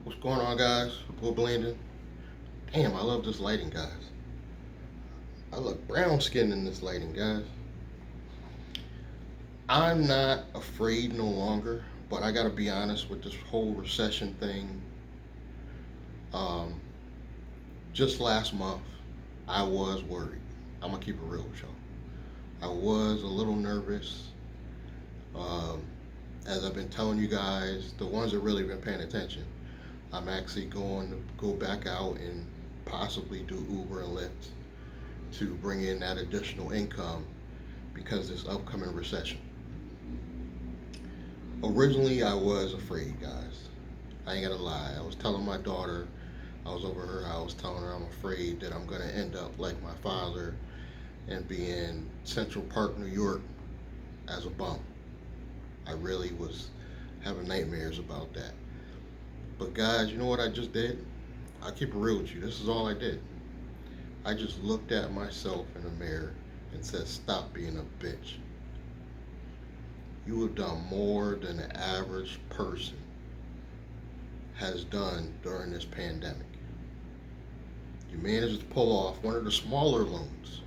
What's going on, guys? Boy Blandon. Damn, I love this lighting, guys. I look brown skinned in this lighting, guys. I'm not afraid no longer, but I gotta be honest with this whole recession thing. Um, just last month, I was worried. I'm gonna keep it real with y'all. I was a little nervous. Um, as I've been telling you guys, the ones that really been paying attention, I'm actually going to go back out and possibly do Uber and Lyft to bring in that additional income because this upcoming recession. Originally, I was afraid, guys. I ain't gonna lie. I was telling my daughter, I was over her house telling her I'm afraid that I'm gonna end up like my father and be in Central Park, New York as a bum. I really was having nightmares about that. But guys, you know what I just did? I keep it real with you. This is all I did. I just looked at myself in the mirror and said, stop being a bitch. You have done more than the average person has done during this pandemic. You managed to pull off one of the smaller loans,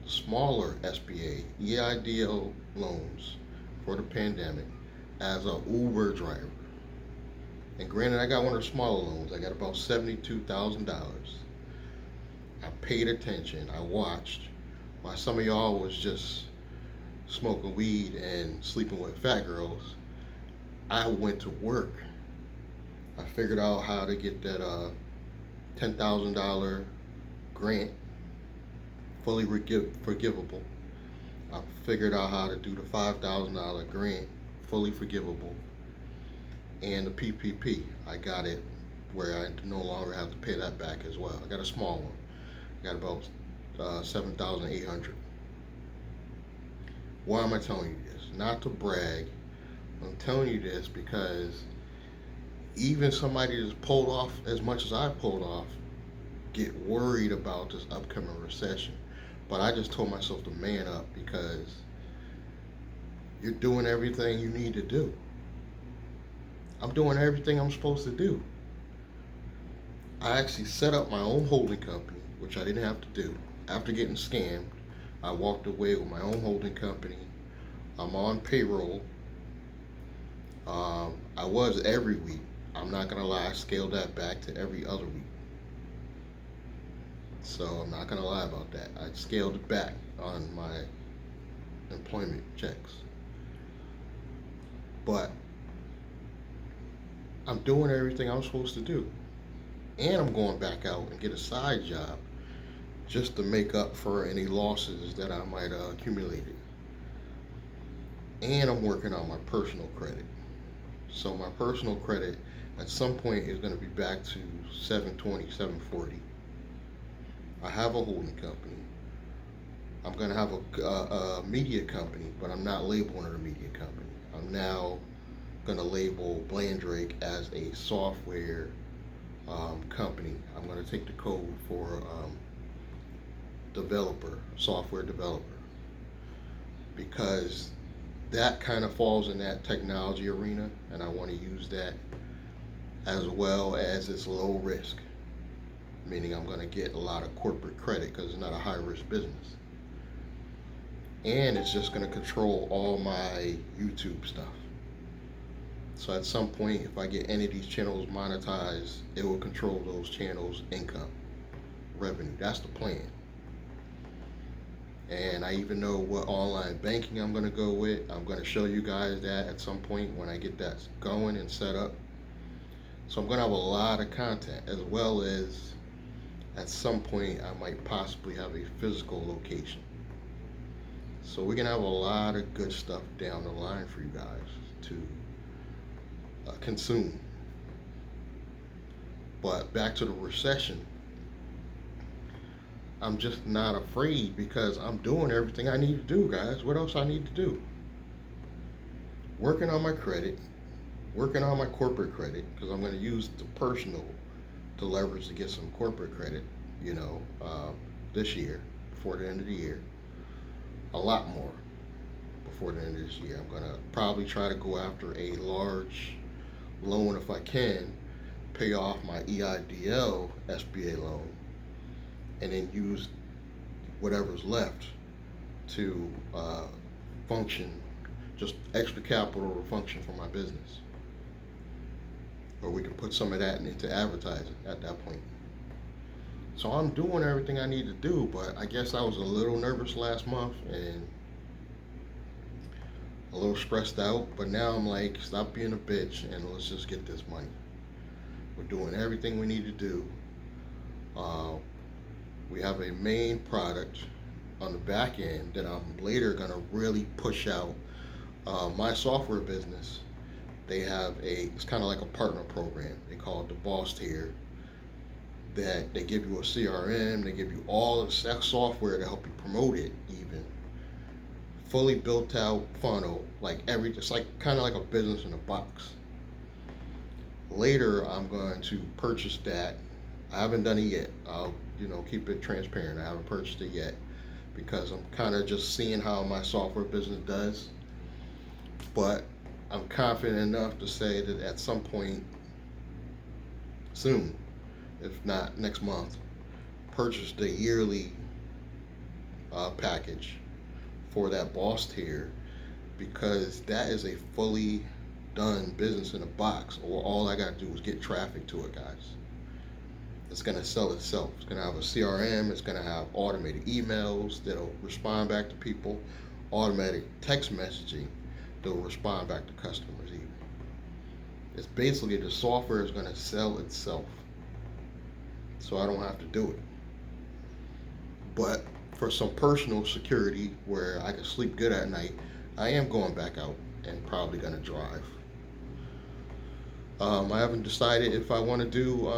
the smaller SBA, EIDL loans for the pandemic as a Uber driver. And granted, I got one of the smaller loans. I got about $72,000. I paid attention. I watched while some of y'all was just smoking weed and sleeping with fat girls. I went to work. I figured out how to get that $10,000 grant fully forgivable. I figured out how to do the $5,000 grant fully forgivable, and the PPP. I got it where I no longer have to pay that back as well. I got a small one. I got about 7,800. Why am I telling you this? Not to brag. I'm telling you this because even somebody that's pulled off as much as I pulled off get worried about this upcoming recession. But I just told myself to man up because you're doing everything you need to do. I'm doing everything I'm supposed to do. I actually set up my own holding company, which I didn't have to do. After getting scammed, I walked away with my own holding company. I'm on payroll. I was every week. I'm not gonna lie, I scaled that back to every other week. So I'm not gonna lie about that. I scaled it back on my employment checks. But I'm doing everything I'm supposed to do. And I'm going back out and get a side job just to make up for any losses that I might have accumulated. And I'm working on my personal credit. So my personal credit at some point is going to be back to 720, 740. I have a holding company. I'm going to have a media company, but I'm not labeling it a media company. I'm now going to label Blandrake as a software company. I'm going to take the code for developer, software developer, because that kind of falls in that technology arena, and I want to use that as well as it's low risk, meaning I'm going to get a lot of corporate credit because it's not a high risk business. And it's just going to control all my YouTube stuff. So at some point, if I get any of these channels monetized, it will control those channels' income, revenue. That's the plan. And I even know what online banking I'm going to go with. I'm going to show you guys that at some point when I get that going and set up. So I'm going to have a lot of content, as well as at some point I might possibly have a physical location. So we're going to have a lot of good stuff down the line for you guys to consume. But back to the recession, I'm just not afraid because I'm doing everything I need to do, guys. What else I need to do? Working on my credit, working on my corporate credit, because I'm going to use the personal to leverage to get some corporate credit, this year, before the end of the year. A lot more before the end of this year. I'm going to probably try to go after a large loan if I can pay off my EIDL SBA loan, and then use whatever's left to function, just extra capital to function for my business. Or we can put some of that into advertising at that point. So I'm doing everything I need to do, but I guess I was a little nervous last month and a little stressed out. But now I'm like, stop being a bitch and let's just get this money. We're doing everything we need to do. We have a main product on the back end that I'm later gonna really push out. My software business, they have it's kind of like a partner program. They call it the Boss Tier. That they give you a CRM, they give you all the software to help you promote it, even fully built out funnel, it's like kind of like a business in a box. Later, I'm going to purchase that. I haven't done it yet. I'll keep it transparent. I haven't purchased it yet because I'm kind of just seeing how my software business does. But I'm confident enough to say that at some point soon, if not next month, purchase the yearly package for that Boss Tier, because that is a fully done business in a box, or all I got to do is get traffic to it, guys. It's going to sell itself. It's going to have a CRM. It's going to have automated emails that'll respond back to people, automatic text messaging that'll respond back to customers even. It's basically the software is going to sell itself, so I don't have to do it. But for some personal security where I can sleep good at night, I am going back out and probably going to drive. I haven't decided if I want to do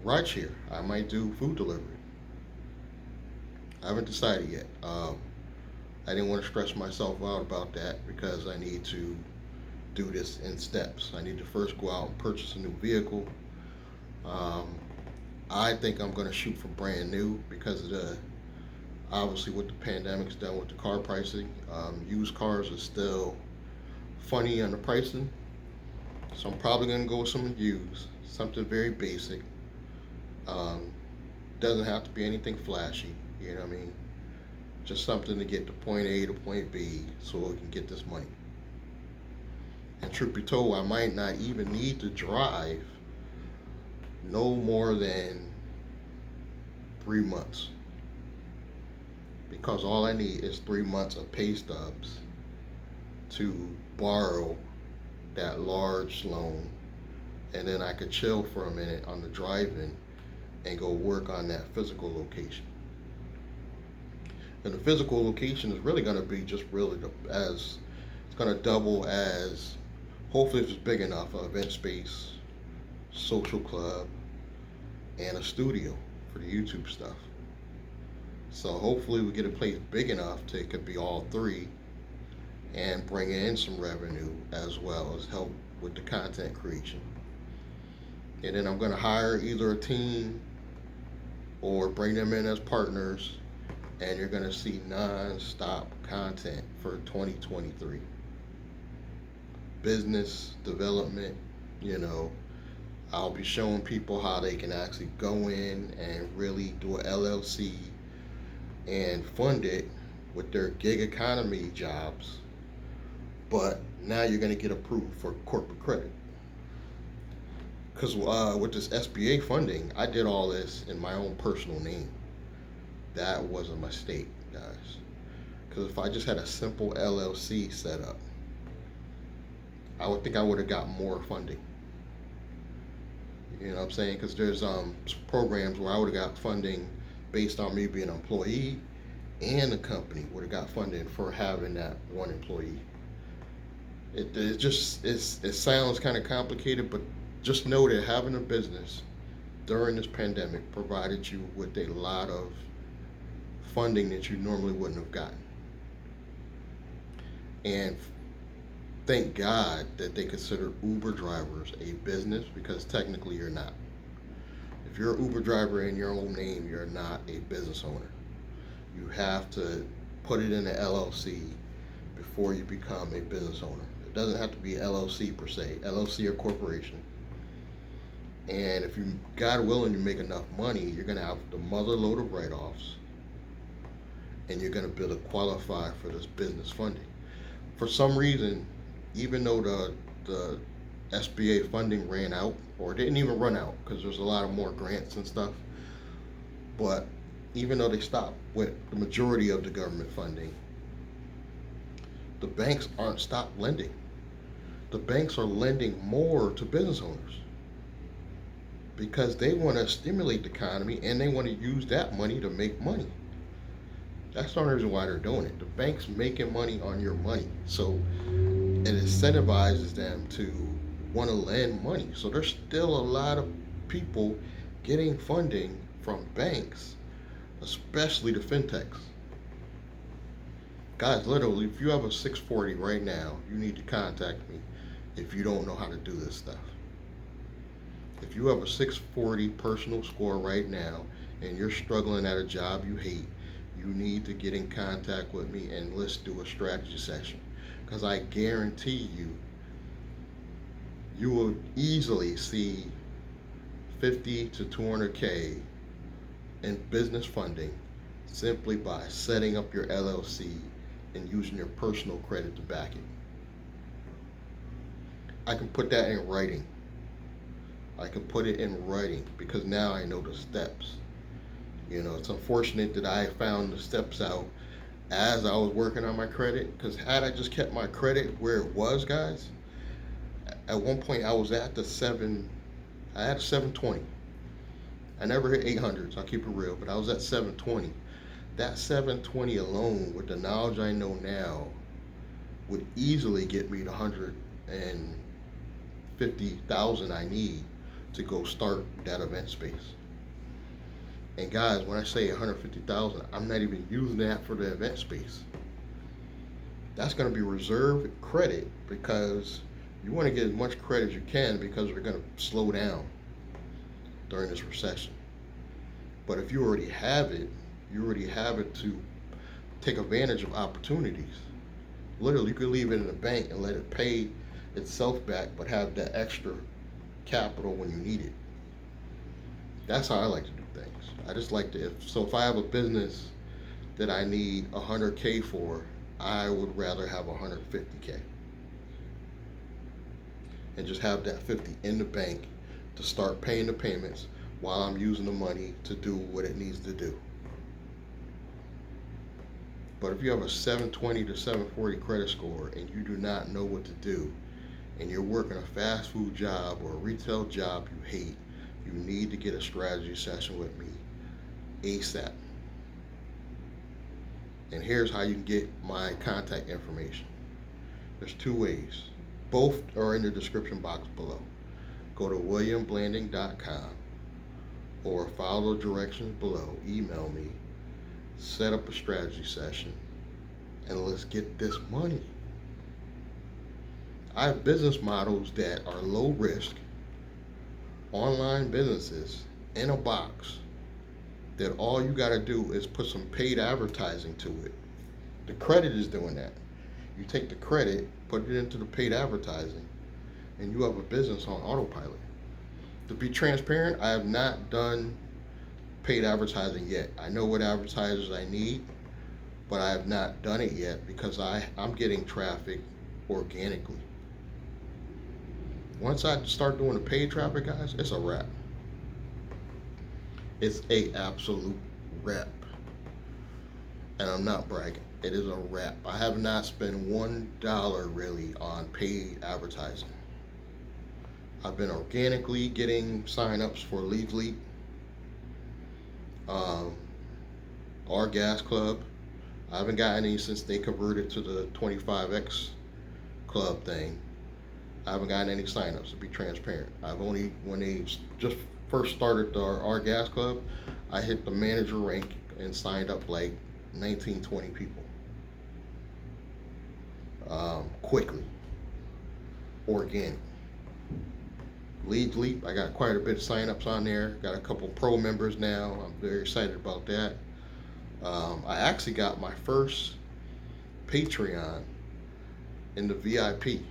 rideshare. I might do food delivery. I haven't decided yet. I didn't want to stress myself out about that because I need to do this in steps. I need to first go out and purchase a new vehicle. I think I'm going to shoot for brand new because of obviously what the pandemic's done with the car pricing. Used cars are still funny on the pricing, so I'm probably going to go with some used, something very basic. Doesn't have to be anything flashy, you know what I mean? Just something to get to point A to point B so we can get this money. And truth be told, I might not even need to drive no more than 3 months, because all I need is 3 months of pay stubs to borrow that large loan, and then I could chill for a minute on the drive-in and go work on that physical location. And the physical location is really going to be just really it's going to double as, hopefully if it's big enough, an event space, social club, and a studio for the YouTube stuff. So hopefully we get a place big enough to it could be all three and bring in some revenue as well as help with the content creation. And then I'm going to hire either a team or bring them in as partners, and you're going to see non-stop content for 2023. Business development, I'll be showing people how they can actually go in and really do an LLC and fund it with their gig economy jobs, but now you're going to get approved for corporate credit. Because with this SBA funding, I did all this in my own personal name. That was a mistake, guys. Because if I just had a simple LLC set up, I would think I would have got more funding. You know what I'm saying? Because there's programs where I would have got funding based on me being an employee, and the company would have got funding for having that one employee. It sounds kind of complicated, but just know that having a business during this pandemic provided you with a lot of funding that you normally wouldn't have gotten. And thank God that they consider Uber drivers a business, because technically you're not. If you're an Uber driver in your own name, you're not a business owner. You have to put it in an LLC before you become a business owner. It doesn't have to be LLC per se, LLC or corporation. And if you, God willing, you make enough money, you're going to have the mother load of write-offs, and you're going to be able to qualify for this business funding. For some reason, even though the SBA funding ran out, or didn't even run out, because there's a lot of more grants and stuff, but even though they stopped with the majority of the government funding, the banks aren't stopped lending. The banks are lending more to business owners because they want to stimulate the economy and they want to use that money to make money. That's the only reason why they're doing it. The bank's making money on your money, so it incentivizes them to want to lend money. So there's still a lot of people getting funding from banks, especially the fintechs. Guys, literally, if you have a 640 right now, you need to contact me if you don't know how to do this stuff. If you have a 640 personal score right now and you're struggling at a job you hate, you need to get in contact with me and let's do a strategy session. Because I guarantee you, you will easily see 50 to 200K in business funding simply by setting up your LLC and using your personal credit to back it. I can put that in writing. I can put it in writing because now I know the steps. You know, it's unfortunate that I found the steps out as I was working on my credit, because had I just kept my credit where it was, guys, at one point I was at I had a 720. I never hit 800s, I'll keep it real, but I was at 720. That 720 alone, with the knowledge I know now, would easily get me the 150,000 I need to go start that event space. And guys, when I say 150,000, I'm not even using that for the event space. That's going to be reserved credit because you want to get as much credit as you can because we're going to slow down during this recession. But if you already have it, to take advantage of opportunities. Literally, you could leave it in the bank and let it pay itself back, but have that extra capital when you need it. That's how I like to do things. I just like to, if I have a business that I need 100K for, I would rather have 150K. And just have that 50 in the bank to start paying the payments while I'm using the money to do what it needs to do. But if you have a 720 to 740 credit score and you do not know what to do, and you're working a fast food job or a retail job you hate, you need to get a strategy session with me ASAP. And here's how you can get my contact information. There's two ways. Both are in the description box below. Go to williamblanding.com or follow the directions below. Email me, set up a strategy session, and let's get this money. I have business models that are low risk, online businesses in a box that all you got to do is put some paid advertising to it. The credit is doing that. You take the credit, put it into the paid advertising, and you have a business on autopilot. To be transparent, I have not done paid advertising yet. I know what advertisers I need, but I have not done it yet because I'm getting traffic organically. Once I start doing the paid traffic, guys, it's a wrap. It's a absolute wrap. And I'm not bragging. It is a wrap. I have not spent $1 really on paid advertising. I've been organically getting signups for Lead Leap, our gas club. I haven't gotten any since they converted to the 25X club thing. I haven't gotten any signups, to be transparent. When they just first started our gas club, I hit the manager rank and signed up like 19, 20 people. Quickly. Organic. Lead Leap, I got quite a bit of signups on there. Got a couple pro members now. I'm very excited about that. I actually got my first Patreon in the VIP,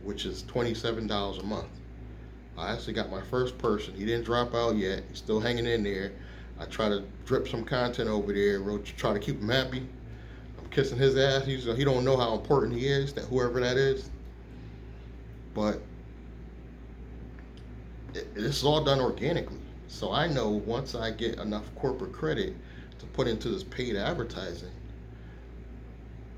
which is $27 a month. I actually got my first person. He didn't drop out yet. He's still hanging in there. I try to drip some content over there, try to keep him happy. I'm kissing his ass. He don't know how important he is, that whoever that is. But this is all done organically. So I know once I get enough corporate credit to put into this paid advertising,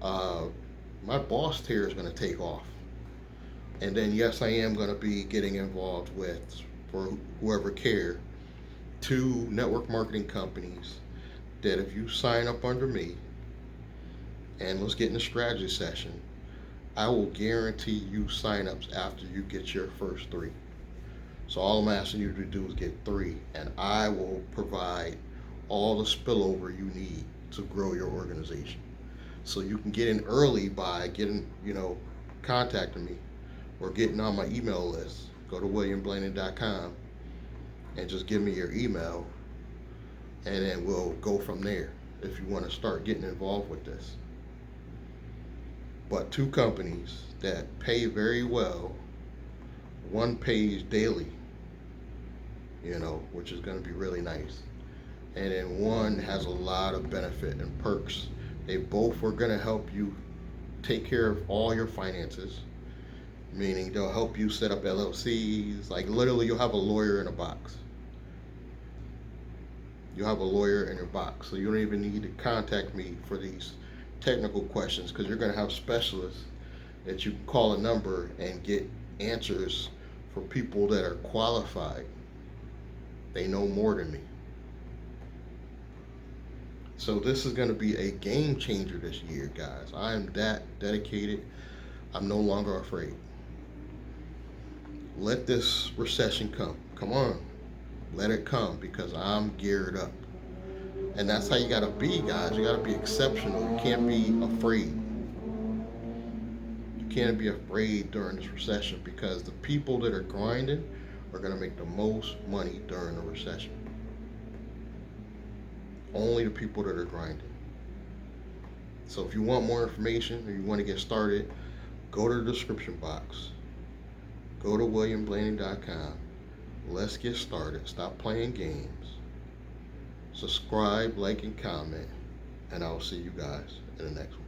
uh, my boss tier is going to take off. And then, yes, I am going to be getting involved with, for whoever care, 2 network marketing companies that if you sign up under me and let's get in a strategy session, I will guarantee you signups after you get your first 3. So all I'm asking you to do is get 3, and I will provide all the spillover you need to grow your organization. So you can get in early by getting, contacting me or getting on my email list. Go to williamblaney.com and just give me your email, and then we'll go from there if you want to start getting involved with this. But 2 companies that pay very well. One pays daily, which is going to be really nice. And then one has a lot of benefit and perks. They both are going to help you take care of all your finances, meaning they'll help you set up LLCs. Like literally, you'll have a lawyer in a box. You'll have a lawyer in your box. So you don't even need to contact me for these technical questions, because you're going to have specialists that you can call a number and get answers for people that are qualified. They know more than me. So this is going to be a game changer this year, guys. I am that dedicated. I'm no longer afraid. Let this recession come. Come on. Let it come, because I'm geared up. And that's how you got to be, guys. You got to be exceptional. You can't be afraid. You can't be afraid during this recession, because the people that are grinding are going to make the most money during the recession. Only the people that are grinding. So if you want more information or you want to get started, go to the description box. Go to williamblaney.com. Let's get started. Stop playing games. Subscribe, like, and comment. And I'll see you guys in the next one.